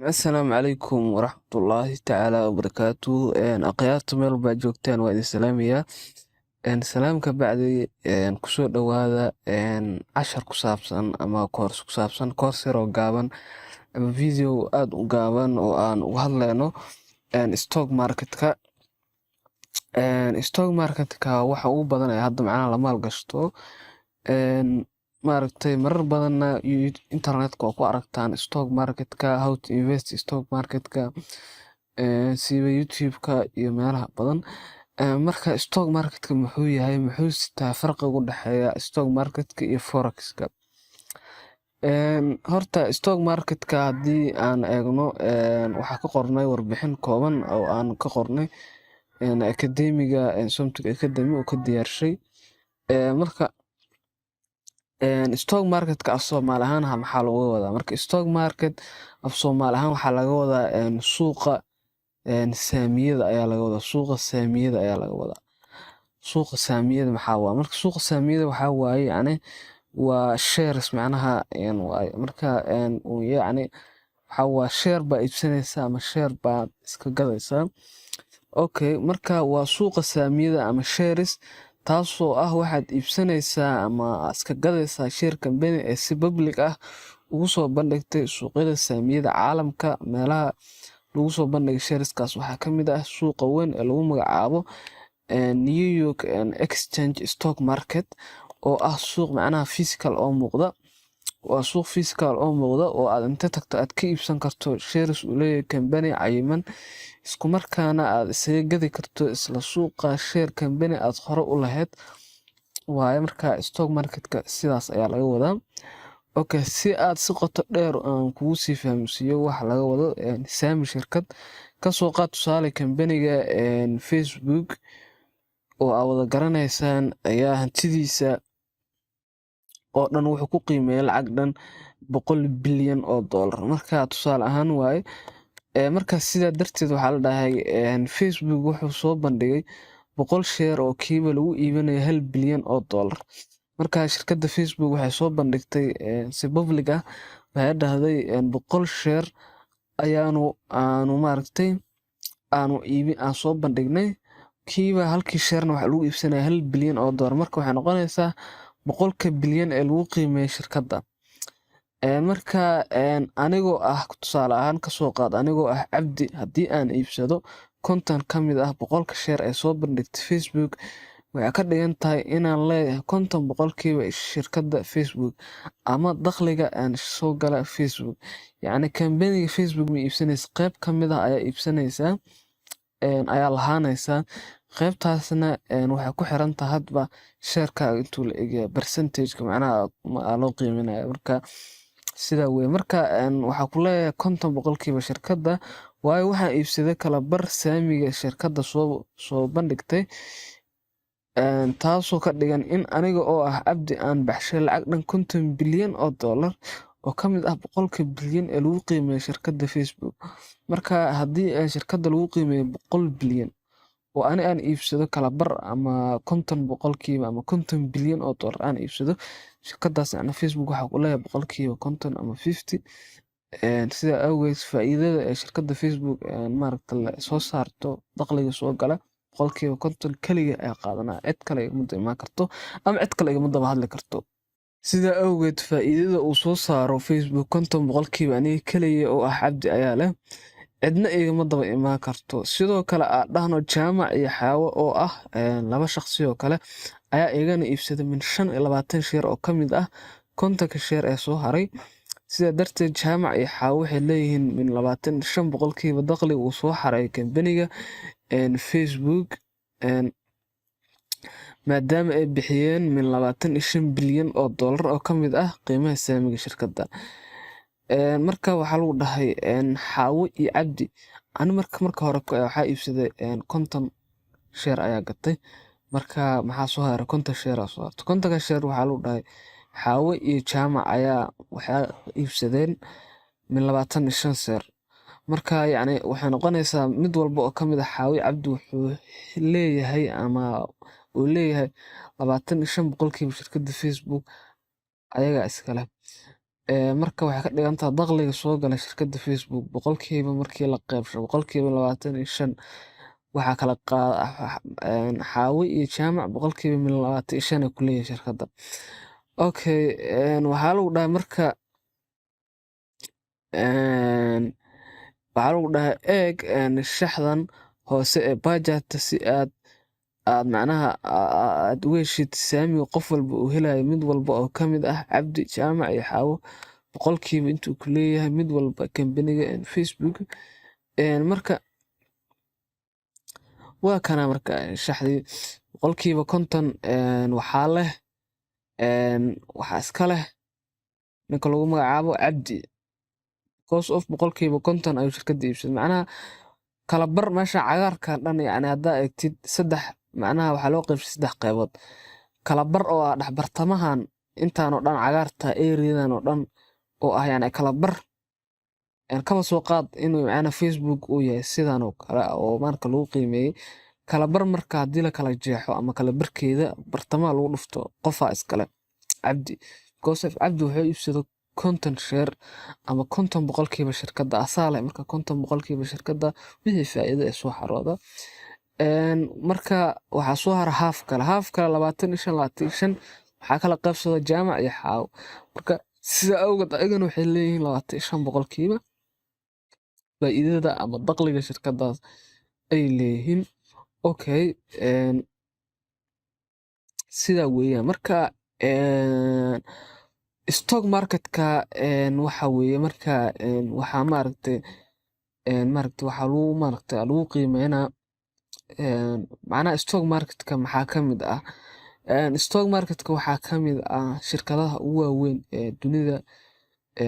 Asalaamu calaykum waraxmatullaahi tacaala wabarakaatuh. Akhyaarta meel walba joogtaan waa idin salaamayaa. Salaam ka bacdi kusoo dhawaada cashar ku saabsan ama koors ku saabsan koors yar oo gaaban ama video aad u gaaban oo aan uga hadlayno stock marketka. Stock marketka waxa ugu badan ee hadda macnaha la maalgashto. Maaragtay marar badanna internetka waa ku aragtaan stock marketka, how to invest stock marketka, sida YouTube-ka iyo meelaha badan. Marka stock marketka muxuu yahay, muxuu sitaa farqiga u dhexeeya stock marketka iyo forex-ka. Horta stock marketka haddii aan eegno waxaa ka qornay warbixin kooban oo aan ka qornay akademiga Somtic Academy oo ka diyaarshay. Marka stock marketka af Soomaali ahaan maxaa looga wadaa? Marka stock market af Soomaali ahaan waxaa laga wadaa suuqa saamiyada ayaa laga wadaa. Suuqa saamiyada ayaa laga wadaa. Suuqa saamiyada maxaa waa? Marka suuqa saamiyada waxaa waaye waa shares macnaha waaye. Marka waxaa waa share baa iibsanaysaa ama share baa iska gadaysaa. Okay, marka waa suuqa saamiyada ama shares taasoo ah waxaad iibsanaysaa ama iska gadaysaa share company ee si public ah ugu soo bandhigtay suuqyada saamiyada caalamka. Meelaha lagu soo bandhigay shareskaas waxaa ka mid ah suuqa weyn ee lagu magacaabo New York Exchange Stock Market oo ah suuq macnaha physical oo muuqda. Waa suuq physical oo muuqda oo aad inta tagto aad ka iibsan karto shares uu leeyahay company cayiman, isku markaana aad isaga gadi karto isla suuqa share company aad hore u lahayd. Waaye marka stock marketka sidaas ayaa laga wadaa. Okay, si aad si qoto dheer aan kugu sii fahamsiiyo waxa laga wado saami shirkad ka soo qaad tusaale company-ga Facebook oo aad wada garanaysaan ayaa hantidiisa oo dhan wuxuu ku qiimeeyay lacag dhan 100 bilyan oo dollar. Marka tusaale ahaan waaye marka sidaa darteed waxaa la dhahay Facebook wuxuu soo bandhigay 100 share oo kiiba lagu iibinayo 1 bilyan oo dollar. Marka shirkadda Facebook waxay soo bandhigtay si public ah waxay dhahday 100 share aanu maaragtay aan soo bandhignay kiiba halkii sharena waxa lagu iibsanaya 1 bilyan oo dollar. Marka waxay noqonaysaa 100 bilyan ee lagu qiimeeyay shirkadda. Marka anigoo ah tusaale ahaan ka soo qaad anigoo ah Cabdi haddii aan iibsado konton ka mid ah 100 share ee soo bandhigtay Facebook waxay ka dhigan tahay inaan leeyahay 50 boqolkiiba shirkadda Facebook ama dakhliga aan soo gala Facebook. Yacni company-ga Facebook ma iibsanaysa qayb ka mid ah ayaa iibsanaysaa ayaa lahaanaysaa. Qaybtaasna waxay ku xiran tahay hadba share-kaaga intuu la eegaya percentage-ka macnaha loo qiimeeyo. Marka sida weeye marka waxaa ku leeyahay 50 boqolkiiba shirkadda waayo waxaan iibsaday kala bar saamiga shirkadda soo bandhigtay. Taasoo ka dhigan in aniga oo ah Cabdi aan baxshay lacag dhan 50 bilyan oo dollar oo ka mid ah 100 bilyan ee lagu qiimeeyay shirkadda Facebook. Marka haddii shirkadda lagu qiimeeyo 100 bilyan oo aan iibsado kala bar ama 50 boqolkiiba ama 50 bilyan oo dollar aan iibsado shirkaddaas macna Facebook waxa ku leeyahay boqolkiiba 50 ama 50. Sida awgeed faa'iidada ee shirkadda Facebook maaragtay la soo saarto dakhliga soo gala boqolkiiba 50 kaliya ayaa qaadanaya. Cid kale igama imaan karto ama cid kale igama daba hadli karto. Sida awgeed faa'iidada uu soo saaro Facebook 50 boqolkiiba aniga kaliya oo ah Cabdi ayaa leh. Cidna igama daba imaan karto. Sidoo kale aan dhahno Jaamac iyo Xaawo oo ah laba shakhsi oo kale ayaa igana iibsaday min 25 share oo ka mid ah 50 share ee soo haray. Sidaa darteed Jaamac iyo Xaawo waxay leeyihiin min 25 boqolkiiba dakhliga uu soo haray company-ga Facebook maadaama ay bixiyeen min 25 bilyan oo dollar oo ka mid ah qiimaha saamiga shirkadda. Marka waxaa lagu dhahay Xaawo iyo Cabdi ani marka hore waxaa iibsaday 50 share ayaa gatay. Marka maxaa soo haray 50 share soo hartay. 50 share waxaa lagu dhahay Xaawo iyo Jaamac ayaa waxay iibsadeen min 25 share. Marka yacni waxay noqonaysaa mid walba oo ka mid ah Xaawo iyo Cabdi wuxuu leeyahay ama uu leeyahay 25 boqolkiiba shirkadda Facebook ayaga iska leh. marka waxay ka dhigan tahay dakhliga soo gala shirkadda Facebook boqolkiiba markii la qeybsho boqolkiiba 25 waxaa kala qaada Xaawi iyo Jaamac boqolkiiba 25 ay ku leeyihiin shirkadda. Okay, waxaa lagu dhahay marka waxaa lagu dhahay eeg shaxdan hoose ee budget si aad macnaha aad uga heshid saamiga qof walba uu helayo mid walba oo ka mid ah Cabdi, Jaamac iyo Xaawo boqolkiiba intuu ku leeyahay mid walba kambaniga Facebook. Marka waa kana marka shaxdii boqolkiiba 50 waxaa leh waxaa iska leh ninka lagu magacaabo Cabdi because of boqolkiiba 50 ayuu shirkadda iibsaday. Macnaha kala bar meesha cagaarka dhan yacni haddaa eegtid saddex macnaha waxaa loo qaybshay saddex qaybood. Kala bar oo ah dhexbartamahan intaan oo dhan cagaarta areadan oo dhan oo ah yacni kala bar kaba soo qaad inuu macnaha Facebook uu yahay sidan oo kale oo marka lagu qiimeeyay kala bar marka haddii la kala jeexo ama kala barkeeda bartamaha lagu dhufto qofaa iskale Cabdi because of Cabdi wuxuu iibsaday 50 share ama 50 boqolkiiba shirkadda asaale marka 50 boqolkiiba shirkadda wixii faa'iido ee soo xarooda. Marka waxaa soo hara half kale 25 waxaa kala qaybsada Jaamac iyo Xaawo. Marka sida awgeed ayagana waxay leeyihiin 25 boqolkiiba faa'iidada ama dakhliga shirkaddaas ay leeyihiin. Okay, sida weeyaan marka stock marketka waxa weeye marka waxaa maaragtay waxaa lagu qiimeynaa macnaha stock marketka maxaa ka mid ah stock marketka waxaa ka mid ah shirkadaha ugu waaweyn ee dunida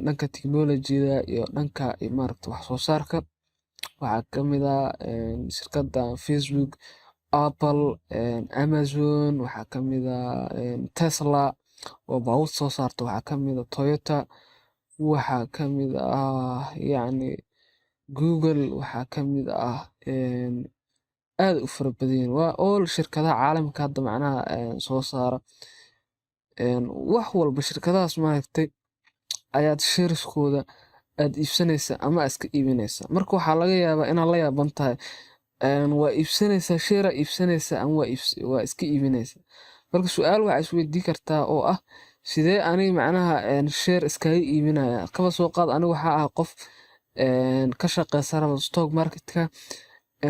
dhanka technology-da iyo dhanka maaragtay wax soo saarka. Waxaa ka mid ah shirkadda Facebook, Apple, Amazon, waxaa ka mid ah Tesla oo baabuur soo saarta, waxaa ka mid ah Toyota, waxaa ka mid ah yacni Google, waxaa ka mid ah aad u fara badan yihiin. Waa all shirkadaha caalamka hadda macnaha soo saara wax walba shirkadahaas maaragtay ayaad shareskooda aad iibsanaysa ama iska iibinaysa. Marka waxaa laga yaabaa inaad la yaaban tahay waa iibsanaysaa share iibsanaysa ama waa iska iibinaysa. Marka su'aal waxaa isweydiin kartaa oo ah sidee aniga macnaha share iskaga iibinaya kaba soo qaad aniga waxaa ah qof ka shaqeysan raba stock marketka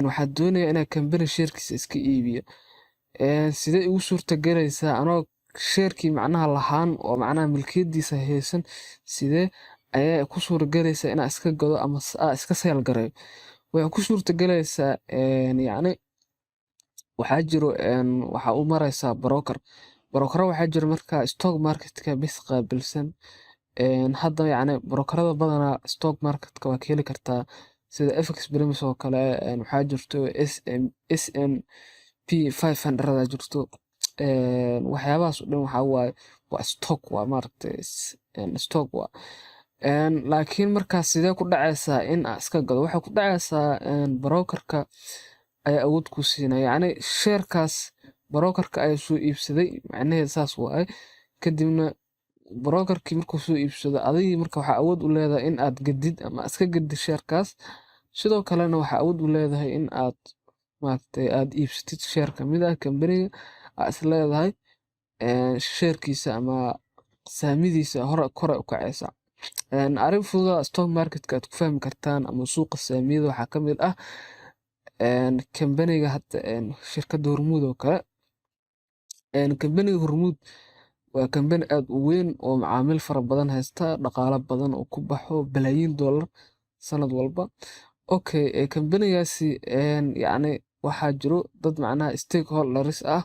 waxaan doonayaa inaan company sharekiisa iska iibiyo. Sidee igu suurta galaysaa anoo sharekii macnaha lahaan oo macnaha milkiyadiisa haysan sidee ayaa ku suura galaysaa inaan iska gado ama iska seel gareeyo. Waxay ku suurta galaysaa yacni waxaa jiro waxaa u maraysaa broker waxaa jira marka stock marketka bis qaabilsan hadda yacni brokerada badanaa stock marketka waa ka heli kartaa sida FX Primes oo kale waxaa jirto S&P 500 jirto waxyaabahaas oo dhan waxaa waaye waa stock waa maaragtay stock waa laakiin markaas sidee ku dhacaysaa in aad iska gado waxay ku dhacaysaa brokerka ayaa awood ku siinaya yacni sharekaas brokerka ayaa soo iibsaday macnaheedu saas waaye kadibna brokerkii markuu soo iibsado adigii marka waxaa awood u leedahay in aad gadid ama iska gadid sharekaas sidoo kalena waxaa awood u leedahay in aad maaragtay aad iibsatid share ka mid ah kambaniga aad is leedahay sharekiisa ama saamidiisa kor u kacaysa. Arrin fudud stock marketka aad ku fahmi kartaan ama suuqa saamiyada waxaa ka mid ah kambaniga hadda shirkadda Hormuud oo kale kambaniga Hormuud waa kambani aad u weyn oo macaamiil fara badan haysta dhaqaale badan oo ku baxo balaayiin dollar sanad walba. Okay, kambanigaasi yacni waxaa jiro dad macnaha stakeholders ah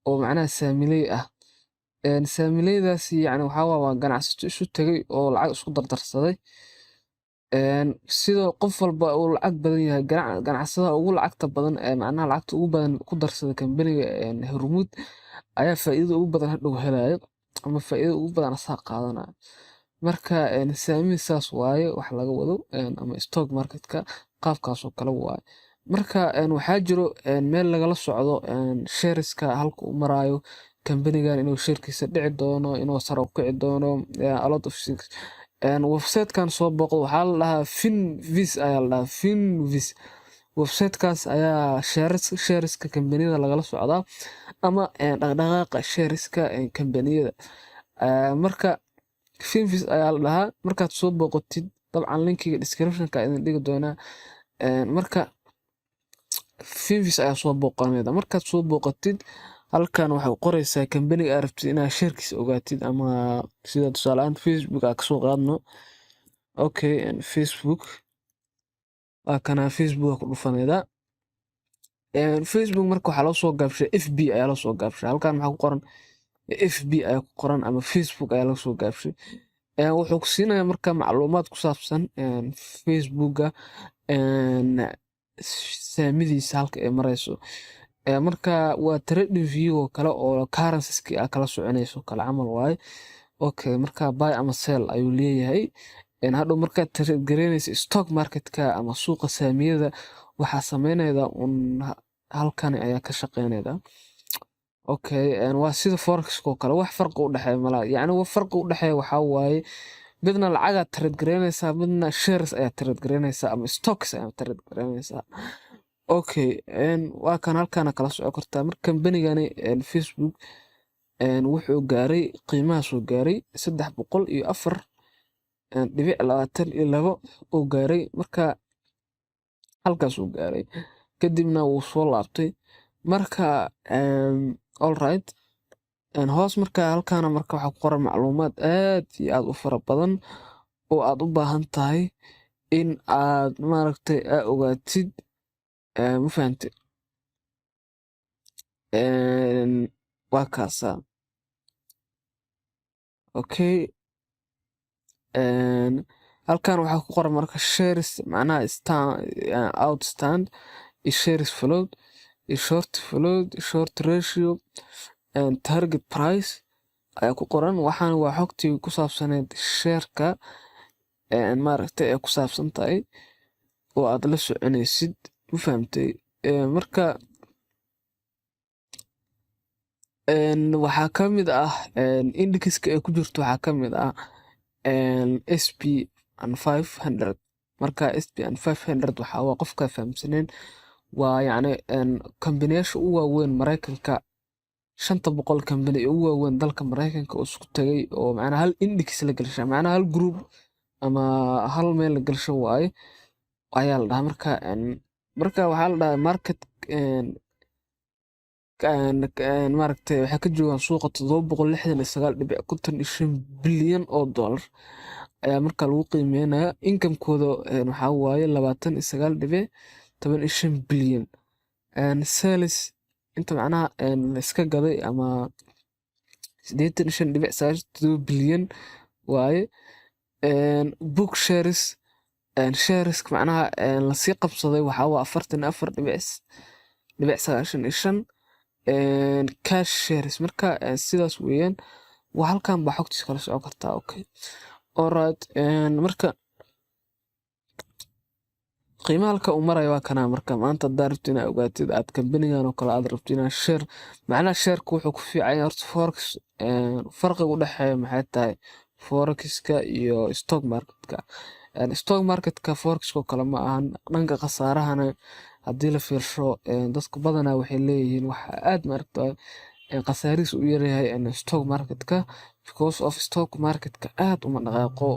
oo macnaha saamiley ah saamileydaasi yacni waxaa waa ganacsato isu tagay oo lacag isku dardarsaday sidoo qof walba uu lacag badan yahay ganacsadaha ugu lacagta badan macnaha lacagta ugu badan ku darsada kambaniga Hormuud ayaa faa'iido ugu badan hadhow helayo ama faa'iido ugu badan asaa qaadanaya. Marka saami saas waaye wax laga wado ama stock marketka qaabkaas oo kale waaye. Marka waxaa jiro meel lagala socdo shareska halka uu marayo kambanigan inuu shirkiisa dhici doono, inuu sare u kici doono, a lot of things. Website-kan soo booqdo waxaa la dhahaa Finviz ayaa la dhahaa Finviz. Website-kaas ayaa shareska kambaniyada lagala socdaa ama dhaqdhaqaaqa shareska kambaniyada. Marka Finviz ayaa la dhahaa. Markaad soo booqatid dabcan linkiga description-ka idin dhigi doonaa. Marka Finviz ayaa soo booqanayda. Markaad soo booqatid halkan waxay qoraysaa kambaniga aad rabtid inaad sharekiisa ogaatid ama sida tusaale ahaan Facebook aad kasoo qaadno. Okay, Facebook waa kana Facebook ku dhufanayda. Facebook marka waxaa loo soo gaabshay FB ayaa loo soo gaabshay. Halkan maxaa ku qoran FB ayaa ku qoran ama Facebook ayaa loo soo gaabshay. Wuxuu ku siinayaa marka macluumaad ku saabsan Facebooka saamidiisa halka ay marayso. Marka waa trading view oo kale oo currencies-ki aad kala soconayso kala camal waaye. Okay, marka buy ama sell ayuu leeyahay. Hadhow markaad trade gareynayso stock market-ka ama suuqa saamiyada waxaa sameynayda halkan ayaa ka shaqeynayda. Okay, waa sida forex-ka oo kale wax farqi u dhaxeeya malaha. Yacni wax farqi u dhaxeeya waxaa waaye midna lacag aad trade gareynaysaa, midna shares ayaa trade gareynaysaa ama stocks ayaa trade gareynaysaa. Okay, waa kan halkan kala socon kartaa. Marka kambanigani Facebook wuxuu gaaray qiimaha soo gaaray 304.22 oo gaaray. Marka halkaas uu gaaray kadibna wuu soo laabtay. Marka all right, hoos marka halkan marka waxaa ku qoran macluumaad aad iyo aad u fara badan oo aad u baahan tahay in aad maaragtay ogaatid. Ma fahantay? waa kaasa. Okay, halkan waxaa ku qoran marka shares macnaha outstand, shares float, short float, short ratio and target price ayaa ku qoran. Waxaan waa xogtii ku saabsaneed shareka maaragtay ee ku saabsan tahay oo aad la soconaysid. Ma fahantay? Marka waxaa ka mid ah indexka ay ku jirto waxaa ka mid ah SP500. Marka SP500 waxaa waa qofka fahamsaneen waa yacni kambaniyasha ugu waaweyn Mareykanka 500 kambani ugu waaweyn dalka Mareykanka oo isku tagay oo macnaha hal index la galishay, macnaha hal group ama hal meel la galisho waaye ayaa la dhahaa. Marka waxaa la dhahaa market maaragtay waxay ka joogaan suuqa 769.55 bilyan oo dollar ayaa marka lagu qiimeynayaa. Income-kooda waxaa waaye 29.15 bilyan. Sales inta macnaha la iska gaday ama 85.97 bilyan waaye. Book shares macnaha la sii qabsaday waxaa waa 44.95 cash shares. Marka sidaas weeyaan waa halkan baa xogtiisa kala socon kartaa. Okay, all right, marka qiimaha halka uu marayo waa kana. marka maanta hadaad rabtid inaad ogaatid aad kambanigan oo kale aad rabtid inaad share macnaha shareka wuxuu ku fiican yahay horta forex. Farqiga u dhaxeeya maxay tahay forex-ka iyo stock market-ka? Stock market-ka forex-ka oo kale ma ahan. Dhanka khasaarahana haddii la fiirsho dadka badanaa waxay leeyihiin waxa aad maaragtay khasaarihiisa u yaryahay stock market-ka because of stock market-ka aad uma dhaqaaqo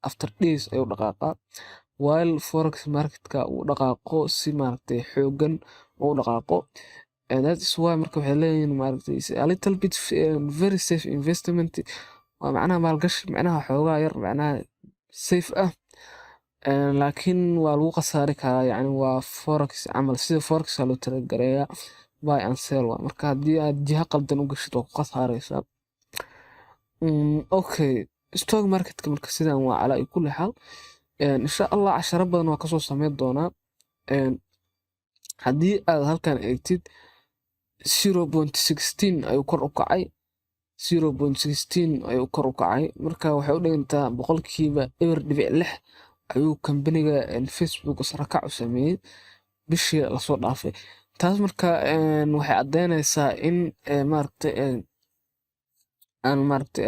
after days ayuu dhaqaaqaa, while forex market-ka uu dhaqaaqo si maaragtay xoogan uu dhaqaaqo. That is why marka waxay leeyihiin maaragtay a little bit very safe investment. waa macnaha maalgashi macnaha xoogaa yar macnaha safe ah. laakiin waa lagu khasaari karaa. yacni waa forex camal sida forex loo trade gareeyaa buy and sell waa. marka haddii aad jiha qaldan u gashid waa ku khasaaraysaa. Okay, stock market-ka marka sidan waa calaa kulli xaal. insha Allah casharo badan waa kasoo sameyn doonaa. haddii aad halkan eegtid 0.16 ayuu kor u kacay. 0.16 ayuu kor u kacay. marka waxay u dhigantaa boqolkiiba 0.6 ayuu kambaniga Facebook sarakac u sameeyay bishii lasoo dhaafay. taas marka waxay caddeynaysaa in maaragtay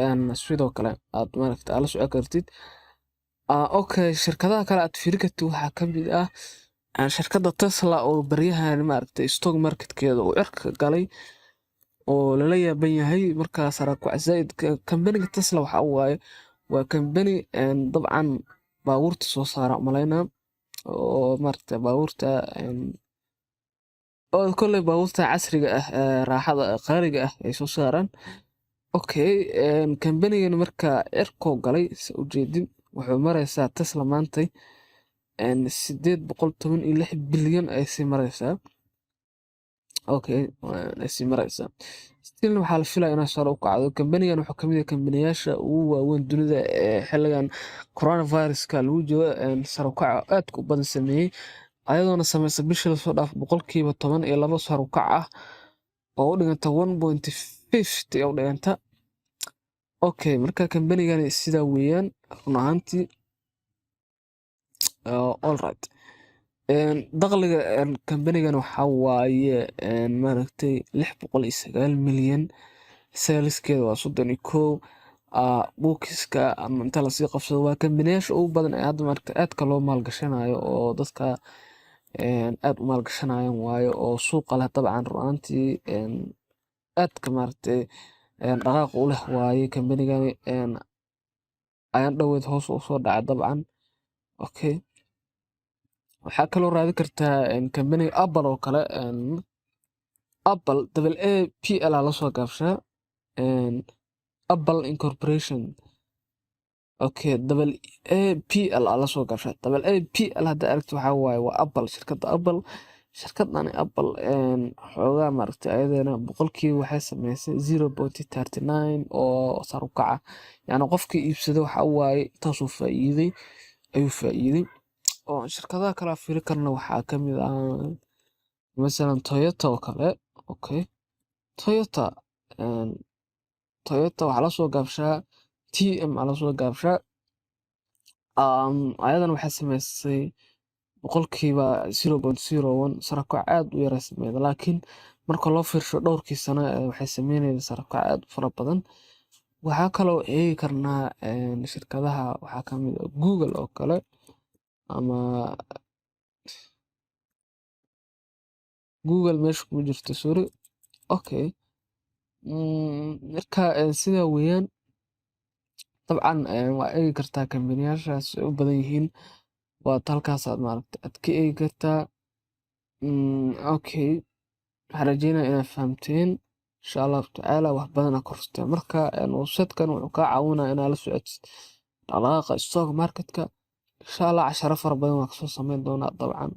aan sidoo kale aad maaragtay aad la socon kartid. Okay, shirkadaha kale aad fiiri kartid waxaa ka mid ah shirkadda Tesla oo baryahan maaragtay stock marketkeeda uu cirka galay oo lala yaaban yahay. Markaa sare u kac zaid kambaniga Tesla waxa waaye waa kambani dabcan baabuurta soo saara umaleynaa oo maaragtay baabuurta oo kolley baabuurta casriga ah raaxada qaaliga ah ay soo saaraan. Okay, kambanigan markaa cirkoo galay sa ujeedin wuxuu maraysaa Tesla maantay 816 bilyan ay sii maraysaa. Okay, ay sii maraysaa still waxaa la filayaa inay sare u kacdo. Kambanigan wuxuu ka mid yahay kambaniyasha ugu waaweyn dunida ee xilligan coronaviruska lagu jiro sare u kaca aadka u badan sameeyey, ayadoona samaysa bishii lasoo dhaaf 12% sare u kac ah oo u dhiganta 1.50 u dhiganta. Okay, marka kambanigan sidaa weeyaan run ahaantii alright. dakhliga kambanigan waxaa waaye maaragtay 609 milyan, saleskeeda waa 31. buukiska ama inta lasii qabsado waa kambaniyasha ugu badan ee hadda maaragtay aadka loo maalgashanayo oo dadka aad u maalgashanayaan waayo oo suuqa leh dabcan run ahaantii aadka maaragtay dhaqaaq u leh waaye kambanigani ayaan dhoweed hoos u soo dhacay dabcan. Okay, waxaa kaloo raadi kartaa kambaniga Apple oo kale. Apple AAPL aa lasoo gaabshaa Apple Incorporation. Okay, AAPL aa lasoo gaabshaa. AAPL hadda aragti waxaa waaye waa Apple, shirkadda Apple. shirkaddan Apple xoogaa maaragtay ayadeena boqolkiiba waxay samaysay 0.39 oo sare u kaca, yacni qofkii iibsaday waxa waaye intaasuu ayuu faa'iiday. oo shirkadaha kale aan fiiri karna waxaa ka mid ah masalan Toyota oo kale. Okay, Toyota waxaa lasoo gaabshaa TM aa lasoo gaabshaa. ayadana waxay samaysay boqolkiiba 0.01 sare u kac aad u yara sameeyay, laakiin marka loo fiirsho dhowrkii sano waxay sameynaysaa sare u kac aad u fara badan. waxaa kaloo eegi karnaa shirkadaha waxaa ka mid ah Google oo kale ama Google meesha kuma jirto sorry. Okay, marka sidaa weeyaan dabcan waa eegi kartaa kambaniyashaas ay u badan yihiin waa halkaas aad maaragtay aad ka eegi kartaa. Okay, waxaan rajeynayaa inaad fahamteen insha allahu tacaala wax badan aad korsatay. marka website-kan wuxuu kaa caawinayaa inaad la socotid dhaqdhaqaaqa stock marketka. insha allah casharo fara badan waan kasoo sameyn doonaa dabcan.